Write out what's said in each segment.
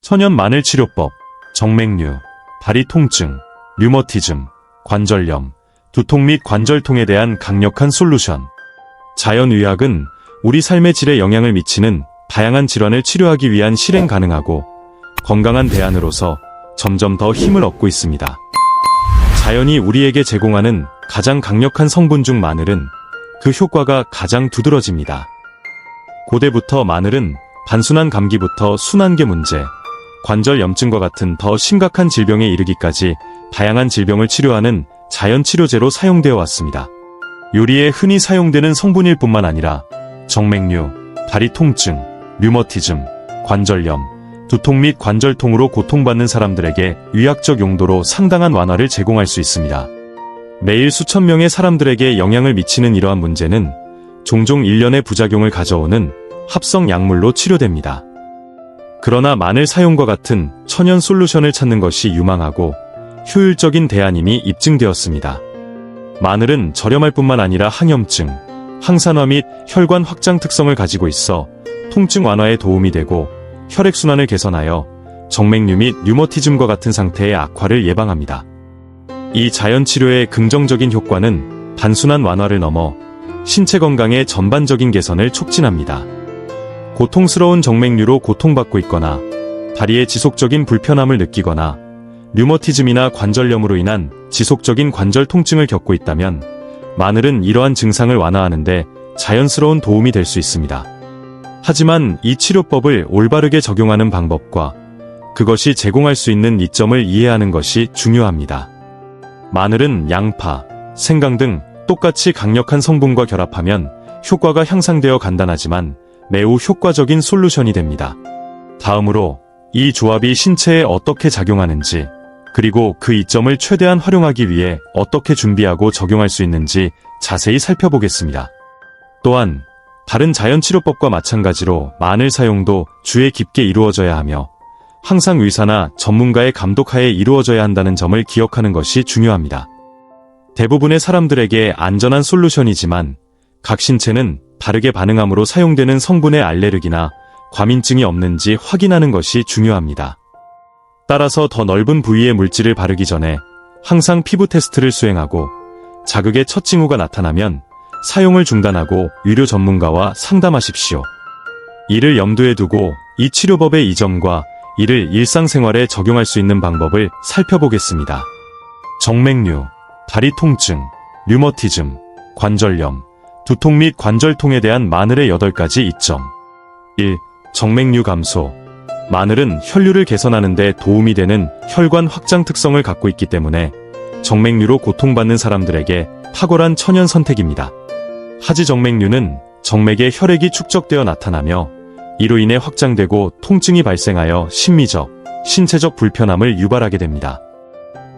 천연 마늘 치료법, 정맥류, 다리 통증, 류머티즘, 관절염, 두통 및 관절통에 대한 강력한 솔루션. 자연의학은 우리 삶의 질에 영향을 미치는 다양한 질환을 치료하기 위한 실행 가능하고 건강한 대안으로서 점점 더 힘을 얻고 있습니다. 자연이 우리에게 제공하는 가장 강력한 성분 중 마늘은 그 효과가 가장 두드러집니다. 고대부터 마늘은 단순한 감기부터 순환계 문제, 관절 염증과 같은 더 심각한 질병에 이르기까지 다양한 질병을 치료하는 자연 치료제로 사용되어 왔습니다. 요리에 흔히 사용되는 성분일 뿐만 아니라 정맥류, 다리 통증, 류머티즘, 관절염, 두통 및 관절통으로 고통받는 사람들에게 의학적 용도로 상당한 완화를 제공할 수 있습니다. 매일 수천 명의 사람들에게 영향을 미치는 이러한 문제는 종종 일련의 부작용을 가져오는 합성 약물로 치료됩니다. 그러나 마늘 사용과 같은 천연 솔루션을 찾는 것이 유망하고 효율적인 대안임이 입증되었습니다. 마늘은 저렴할 뿐만 아니라 항염증, 항산화 및 혈관 확장 특성을 가지고 있어 통증 완화에 도움이 되고 혈액순환을 개선하여 정맥류 및 류머티즘과 같은 상태의 악화를 예방합니다. 이 자연치료의 긍정적인 효과는 단순한 완화를 넘어 신체 건강의 전반적인 개선을 촉진합니다. 고통스러운 정맥류로 고통받고 있거나 다리에 지속적인 불편함을 느끼거나 류머티즘이나 관절염으로 인한 지속적인 관절 통증을 겪고 있다면 마늘은 이러한 증상을 완화하는 데 자연스러운 도움이 될 수 있습니다. 하지만 이 치료법을 올바르게 적용하는 방법과 그것이 제공할 수 있는 이점을 이해하는 것이 중요합니다. 마늘은 양파, 생강 등 똑같이 강력한 성분과 결합하면 효과가 향상되어 간단하지만 매우 효과적인 솔루션이 됩니다. 다음으로 이 조합이 신체에 어떻게 작용하는지, 그리고 그 이점을 최대한 활용하기 위해 어떻게 준비하고 적용할 수 있는지 자세히 살펴보겠습니다. 또한 다른 자연치료법과 마찬가지로 마늘 사용도 주의 깊게 이루어져야 하며 항상 의사나 전문가의 감독하에 이루어져야 한다는 점을 기억하는 것이 중요합니다. 대부분의 사람들에게 안전한 솔루션이지만 각 신체는 다르게 반응함으로 사용되는 성분의 알레르기나 과민증이 없는지 확인하는 것이 중요합니다. 따라서 더 넓은 부위의 물질을 바르기 전에 항상 피부 테스트를 수행하고 자극의 첫 징후가 나타나면 사용을 중단하고 의료 전문가와 상담하십시오. 이를 염두에 두고 이 치료법의 이점과 이를 일상생활에 적용할 수 있는 방법을 살펴보겠습니다. 정맥류, 다리 통증, 류머티즘, 관절염, 두통 및 관절통에 대한 마늘의 8가지 이점. 1. 정맥류 감소. 마늘은 혈류를 개선하는 데 도움이 되는 혈관 확장 특성을 갖고 있기 때문에 정맥류로 고통받는 사람들에게 탁월한 천연 선택입니다. 하지 정맥류는 정맥에 혈액이 축적되어 나타나며 이로 인해 확장되고 통증이 발생하여 심미적, 신체적 불편함을 유발하게 됩니다.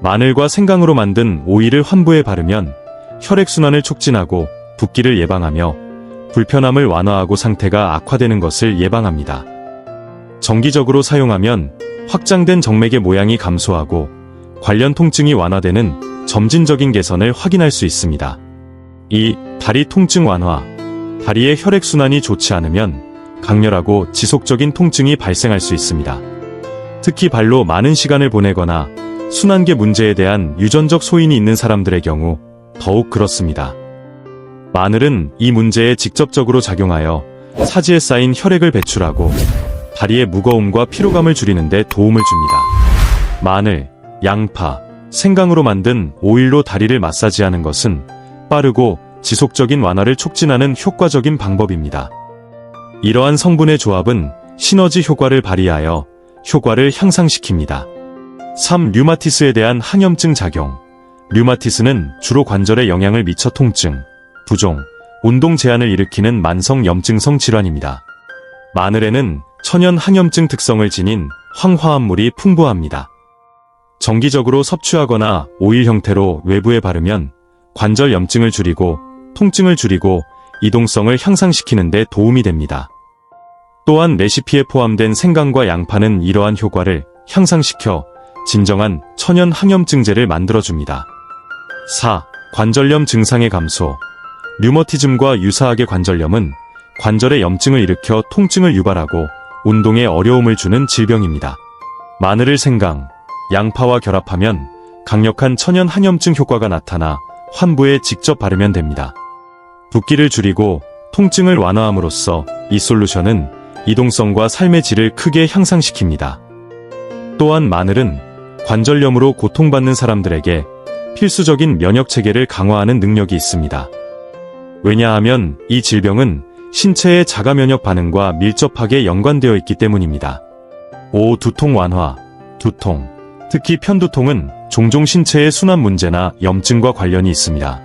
마늘과 생강으로 만든 오일을 환부에 바르면 혈액순환을 촉진하고 붓기를 예방하며 불편함을 완화하고 상태가 악화되는 것을 예방합니다. 정기적으로 사용하면 확장된 정맥의 모양이 감소하고 관련 통증이 완화되는 점진적인 개선을 확인할 수 있습니다. 2. 다리 통증 완화. 다리의 혈액순환이 좋지 않으면 강렬하고 지속적인 통증이 발생할 수 있습니다. 특히 발로 많은 시간을 보내거나 순환계 문제에 대한 유전적 소인이 있는 사람들의 경우 더욱 그렇습니다. 마늘은 이 문제에 직접적으로 작용하여 사지에 쌓인 혈액을 배출하고 다리의 무거움과 피로감을 줄이는 데 도움을 줍니다. 마늘, 양파, 생강으로 만든 오일로 다리를 마사지하는 것은 빠르고 지속적인 완화를 촉진하는 효과적인 방법입니다. 이러한 성분의 조합은 시너지 효과를 발휘하여 효과를 향상시킵니다. 3. 류마티스에 대한 항염증 작용. 류마티스는 주로 관절에 영향을 미쳐 통증, 부종, 운동 제한을 일으키는 만성 염증성 질환입니다. 마늘에는 천연 항염증 특성을 지닌 황화합물이 풍부합니다. 정기적으로 섭취하거나 오일 형태로 외부에 바르면 관절 염증을 줄이고 통증을 줄이고 이동성을 향상시키는 데 도움이 됩니다. 또한 레시피에 포함된 생강과 양파는 이러한 효과를 향상시켜 진정한 천연 항염증제를 만들어줍니다. 4. 관절염 증상의 감소. 류머티즘과 유사하게 관절염은 관절에 염증을 일으켜 통증을 유발하고 운동에 어려움을 주는 질병입니다. 마늘을 생강, 양파와 결합하면 강력한 천연 항염증 효과가 나타나 환부에 직접 바르면 됩니다. 붓기를 줄이고 통증을 완화함으로써 이 솔루션은 이동성과 삶의 질을 크게 향상시킵니다. 또한 마늘은 관절염으로 고통받는 사람들에게 필수적인 면역체계를 강화하는 능력이 있습니다. 왜냐하면 이 질병은 신체의 자가면역 반응과 밀접하게 연관되어 있기 때문입니다. 5. 두통 완화. 두통. 특히 편두통은 종종 신체의 순환 문제나 염증과 관련이 있습니다.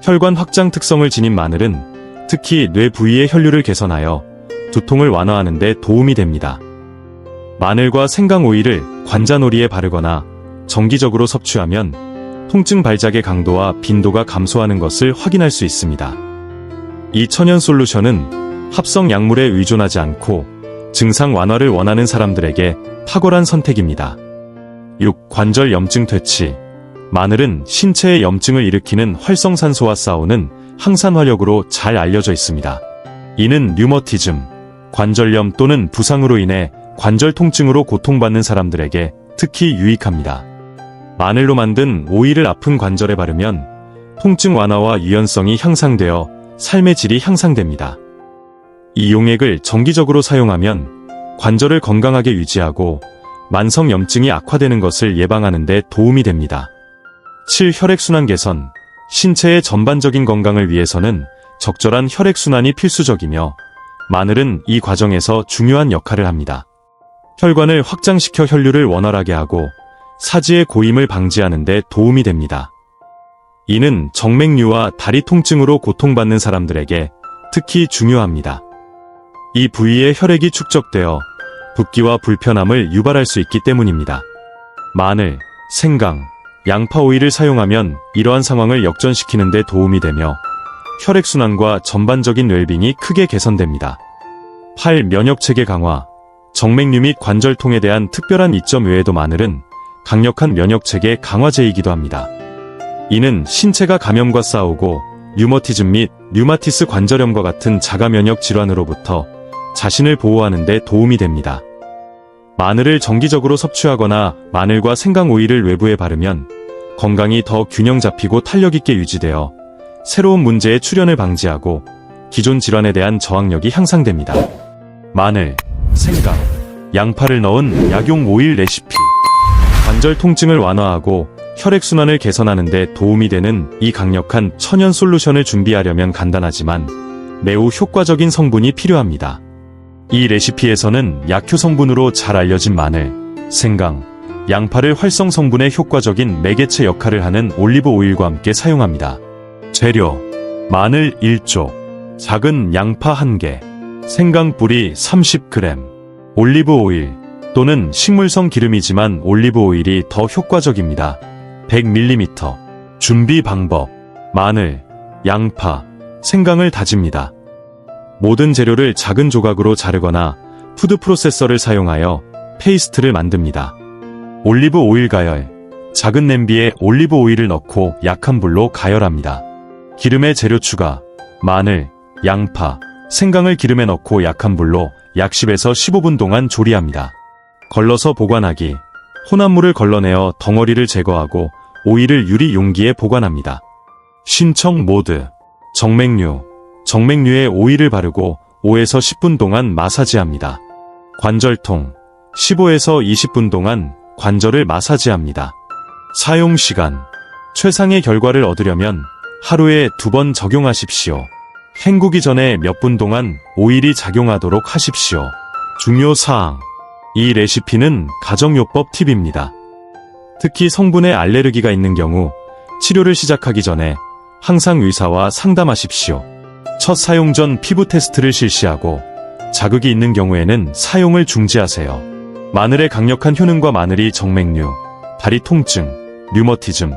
혈관 확장 특성을 지닌 마늘은 특히 뇌 부위의 혈류를 개선하여 두통을 완화하는 데 도움이 됩니다. 마늘과 생강 오일을 관자놀이에 바르거나 정기적으로 섭취하면 통증 발작의 강도와 빈도가 감소하는 것을 확인할 수 있습니다. 이 천연 솔루션은 합성 약물에 의존하지 않고 증상 완화를 원하는 사람들에게 탁월한 선택입니다. 6. 관절 염증 퇴치. 마늘은 신체의 염증을 일으키는 활성산소와 싸우는 항산화력으로 잘 알려져 있습니다. 이는 류머티즘, 관절염 또는 부상으로 인해 관절 통증으로 고통받는 사람들에게 특히 유익합니다. 마늘로 만든 오일을 아픈 관절에 바르면 통증 완화와 유연성이 향상되어 삶의 질이 향상됩니다. 이 용액을 정기적으로 사용하면 관절을 건강하게 유지하고 만성 염증이 악화되는 것을 예방하는 데 도움이 됩니다. 7. 혈액순환 개선. 신체의 전반적인 건강을 위해서는 적절한 혈액순환이 필수적이며 마늘은 이 과정에서 중요한 역할을 합니다. 혈관을 확장시켜 혈류를 원활하게 하고 사지의 고임을 방지하는 데 도움이 됩니다. 이는 정맥류와 다리 통증으로 고통받는 사람들에게 특히 중요합니다. 이 부위에 혈액이 축적되어 붓기와 불편함을 유발할 수 있기 때문입니다. 마늘, 생강, 양파 오일을 사용하면 이러한 상황을 역전시키는 데 도움이 되며 혈액순환과 전반적인 웰빙이 크게 개선됩니다. 8. 면역체계 강화. 정맥류 및 관절통에 대한 특별한 이점 외에도 마늘은 강력한 면역체계 강화제이기도 합니다. 이는 신체가 감염과 싸우고 류머티즘 및 류마티스 관절염과 같은 자가면역 질환으로부터 자신을 보호하는 데 도움이 됩니다. 마늘을 정기적으로 섭취하거나 마늘과 생강 오일을 외부에 바르면 건강이 더 균형 잡히고 탄력 있게 유지되어 새로운 문제의 출현을 방지하고 기존 질환에 대한 저항력이 향상됩니다. 마늘, 생강, 양파를 넣은 약용 오일 레시피. 관절 통증을 완화하고 혈액순환을 개선하는 데 도움이 되는 이 강력한 천연 솔루션을 준비하려면 간단하지만 매우 효과적인 성분이 필요합니다. 이 레시피에서는 약효 성분으로 잘 알려진 마늘, 생강, 양파를 활성 성분의 효과적인 매개체 역할을 하는 올리브 오일과 함께 사용합니다. 재료: 마늘 1쪽, 작은 양파 1개, 생강 뿌리 30g, 올리브 오일 또는 식물성 기름이지만 올리브 오일이 더 효과적입니다. 100ml. 준비 방법: 마늘, 양파, 생강을 다집니다. 모든 재료를 작은 조각으로 자르거나 푸드 프로세서를 사용하여 페이스트를 만듭니다. 올리브 오일 가열. 작은 냄비에 올리브 오일을 넣고 약한 불로 가열합니다. 기름에 재료 추가. 마늘, 양파, 생강을 기름에 넣고 약한 불로 약 10에서 15분 동안 조리합니다. 걸러서 보관하기. 혼합물을 걸러내어 덩어리를 제거하고 오일을 유리 용기에 보관합니다. 신청 모드. 정맥류에 오일을 바르고 5에서 10분 동안 마사지합니다. 관절통. 15에서 20분 동안 관절을 마사지합니다. 사용 시간. 최상의 결과를 얻으려면 하루에 2번 적용하십시오. 헹구기 전에 몇 분 동안 오일이 작용하도록 하십시오. 중요사항. 이 레시피는 가정요법 팁입니다. 특히 성분에 알레르기가 있는 경우 치료를 시작하기 전에 항상 의사와 상담하십시오. 첫 사용 전 피부 테스트를 실시하고 자극이 있는 경우에는 사용을 중지하세요. 마늘의 강력한 효능과 마늘이 정맥류, 다리 통증, 류머티즘,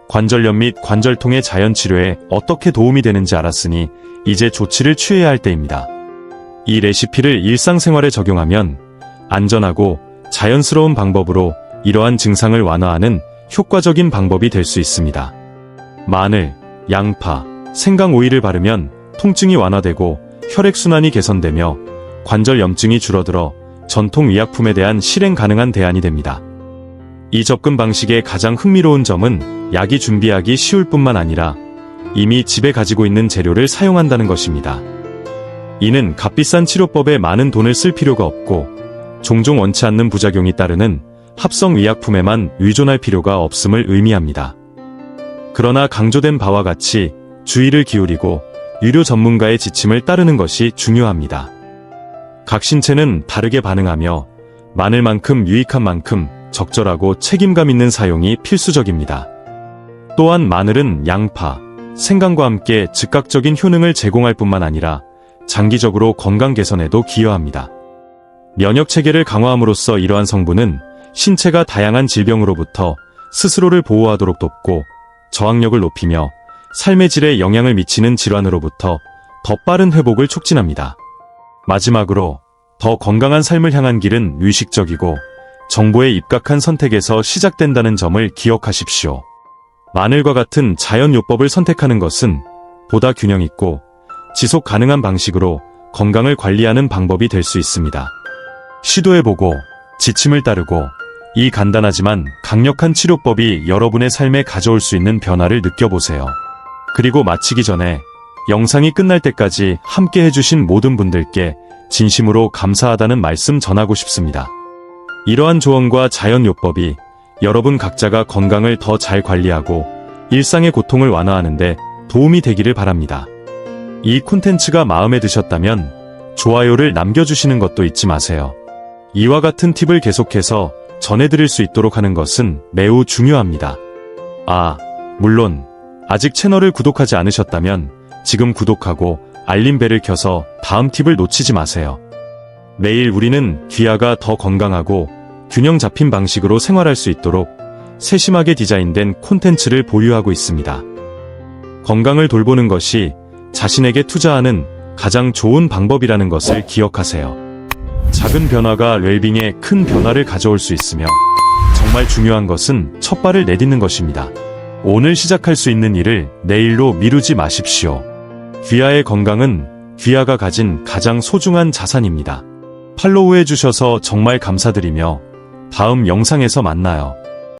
관절염 및 관절통의 자연 치료에 어떻게 도움이 되는지 알았으니 이제 조치를 취해야 할 때입니다. 이 레시피를 일상생활에 적용하면 안전하고 자연스러운 방법으로 이러한 증상을 완화하는 효과적인 방법이 될 수 있습니다. 마늘, 양파, 생강 오일을 바르면 통증이 완화되고 혈액순환이 개선되며 관절 염증이 줄어들어 전통 의약품에 대한 실행 가능한 대안이 됩니다. 이 접근 방식의 가장 흥미로운 점은 약이 준비하기 쉬울 뿐만 아니라 이미 집에 가지고 있는 재료를 사용한다는 것입니다. 이는 값비싼 치료법에 많은 돈을 쓸 필요가 없고 종종 원치 않는 부작용이 따르는 합성 의약품에만 의존할 필요가 없음을 의미합니다. 그러나 강조된 바와 같이 주의를 기울이고 의료 전문가의 지침을 따르는 것이 중요합니다. 각 신체는 다르게 반응하며 마늘만큼 유익한 만큼 적절하고 책임감 있는 사용이 필수적입니다. 또한 마늘은 양파, 생강과 함께 즉각적인 효능을 제공할 뿐만 아니라 장기적으로 건강 개선에도 기여합니다. 면역 체계를 강화함으로써 이러한 성분은 신체가 다양한 질병으로부터 스스로를 보호하도록 돕고 저항력을 높이며 삶의 질에 영향을 미치는 질환으로부터 더 빠른 회복을 촉진합니다. 마지막으로 더 건강한 삶을 향한 길은 의식적이고 정보에 입각한 선택에서 시작된다는 점을 기억하십시오. 마늘과 같은 자연요법을 선택하는 것은 보다 균형 있고 지속 가능한 방식으로 건강을 관리하는 방법이 될 수 있습니다. 시도해보고 지침을 따르고 이 간단하지만 강력한 치료법이 여러분의 삶에 가져올 수 있는 변화를 느껴보세요. 그리고 마치기 전에 영상이 끝날 때까지 함께 해주신 모든 분들께 진심으로 감사하다는 말씀 전하고 싶습니다. 이러한 조언과 자연요법이 여러분 각자가 건강을 더 잘 관리하고 일상의 고통을 완화하는데 도움이 되기를 바랍니다. 이 콘텐츠가 마음에 드셨다면 좋아요를 남겨주시는 것도 잊지 마세요. 이와 같은 팁을 계속해서 전해드릴 수 있도록 하는 것은 매우 중요합니다. 물론 아직 채널을 구독하지 않으셨다면 지금 구독하고 알림벨을 켜서 다음 팁을 놓치지 마세요. 매일 우리는 귀하가 더 건강하고 균형 잡힌 방식으로 생활할 수 있도록 세심하게 디자인된 콘텐츠를 보유하고 있습니다. 건강을 돌보는 것이 자신에게 투자하는 가장 좋은 방법이라는 것을 기억하세요. 작은 변화가 웰빙에 큰 변화를 가져올 수 있으며 정말 중요한 것은 첫 발을 내딛는 것입니다. 오늘 시작할 수 있는 일을 내일로 미루지 마십시오. 귀하의 건강은 귀하가 가진 가장 소중한 자산입니다. 팔로우해주셔서 정말 감사드리며 다음 영상에서 만나요.